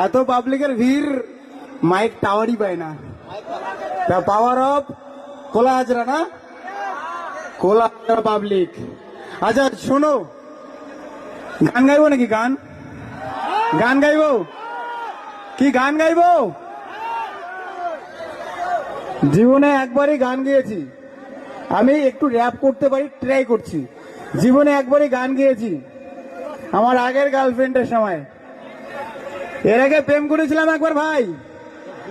এত পাবলিকের ভিড় মাইক টাওয়ারই পায় না। তা পাওয়ার অফ কোলা হাজরা না, কোলা হাজরা পাবলিক। আচ্ছা শোনো, গান গাইবো নাকি? গান গান গাইবো কি? গান গাইবো? জীবনে একবারই গান গেয়েছি আমি, একটু র্যাপ করতে পারি, ট্রাই করছি। জীবনে একবারই গান গেয়েছি আমার আগের গার্লফ্রেন্ডের সময়। এর আগে প্রেম করেছিলাম একবার ভাই,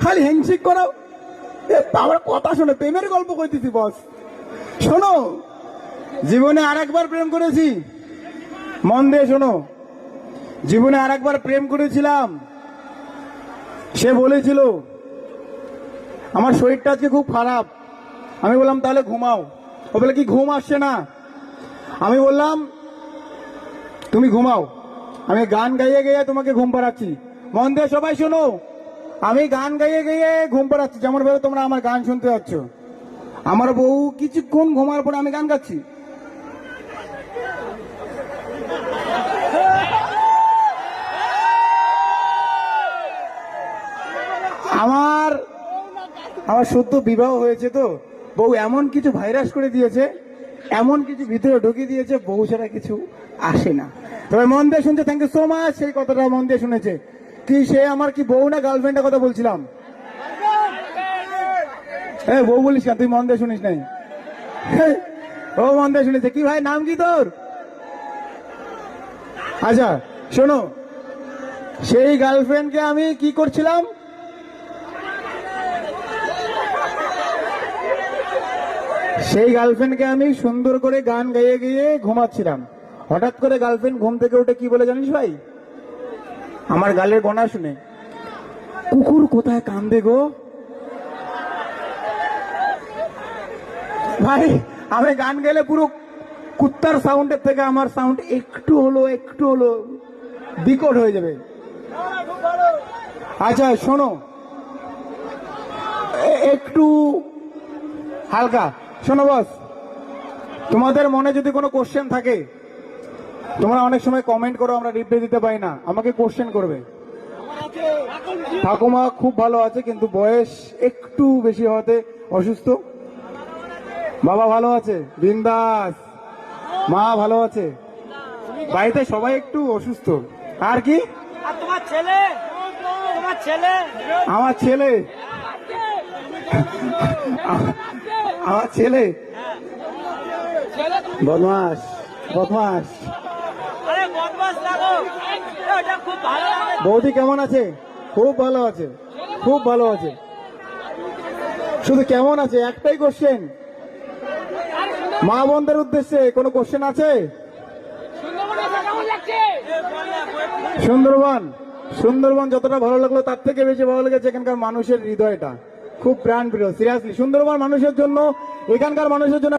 খালি হ্যান্ডশেক করো। আমার কথা শোনো, প্রেমের গল্প কইতেছি বস, শোনো। জীবনে আরেকবার প্রেম করেছি, মন দিয়ে শোনো। জীবনে আরেকবার প্রেম করেছিলাম। সে বলেছিল আমার শরীরটা আজকে খুব খারাপ। আমি বললাম তাহলে ঘুমাও। ও বলে কি ঘুম আসছে না? আমি বললাম তুমি ঘুমাও, আমি গান গাইয়ে গাইয়ে তোমাকে ঘুম পাড়াচ্ছি। মন দিয়ে সবাই শোনো, আমি গান গাইয়ে গাইয়ে ঘুম পাড়াচ্ছি, যেমন ভাবে তোমরা আমার গান শুনতে যাচ্ছ। আমার বউ কিছুক্ষণ ঘুমার পরে আমি গান গাচ্ছি। আমার আমার সদ্য বিবাহ হয়েছে, তো বউ এমন কিছু ভাইরাস করে দিয়েছে, এমন কিছু ভিতরে ঢুকিয়ে দিয়েছে, বউ ছাড়া কিছু আসে না। তবে মন দিয়ে শুনছে, থ্যাংক ইউ সো মাচ। সেই কথাটা মন দিয়ে শুনেছে। কি সে আমার কি বউ না গার্লফ্রেন্ডের কথা বলছিলাম? বউ বলিস না, তুই মন দিয়ে শুনিস নাই। ও মন দিয়ে শুনেছে। কি ভাই, নাম কি তোর? আচ্ছা শোনো, সেই গার্লফ্রেন্ডকে আমি কি করছিলাম, সেই গার্লফ্রেন্ডকে আমি সুন্দর করে গান গাইয়ে গিয়ে ঘুমাচ্ছিলাম। হঠাৎ করে গার্লফ্রেন্ড ঘুম থেকে উঠে কি বলে জানিস ভাই? আমার গালের গনা শুনে, কুকুর কোথায় কান্দে গো। ভাই আমি গান গেলে পুরো কুত্তার সাউন্ডের থেকে আমার সাউন্ড একটু হলো বিকট হয়ে যাবে। আচ্ছা শোনো, একটু হালকা শোনো বস। তোমাদের মনে যদি কোনো কোশ্চেন থাকে, তোমরা অনেক সময় কমেন্ট করো, আমরা রিপ্লাই দিতে পারি না, আমাকে কোশ্চেন করবে। ঠাকুমা খুব ভালো আছে, কিন্তু বয়স একটু বেশি হওয়াতে অসুস্থ। বাবা ভালো আছে বিন্দাস, মা ভালো আছে, বাড়িতে সবাই একটু অসুস্থ। আর কি? আমার ছেলে আমার ছেলে বদমাস বদমাস। বৌদি কেমন আছে? খুব ভালো আছে, খুব ভালো আছে। শুধু কেমন আছে একটাই কোশ্চেন। মা বোনদের উদ্দেশ্যে কোনো কোশ্চেন আছে? সুন্দরবন যতটা ভালো লাগলো তার থেকে বেশি ভালো লেগেছে এখানকার মানুষের হৃদয়টা, খুব প্রাণ প্রিয়। সিরিয়াসলি সুন্দরবন মানুষের জন্য, এখানকার মানুষের জন্য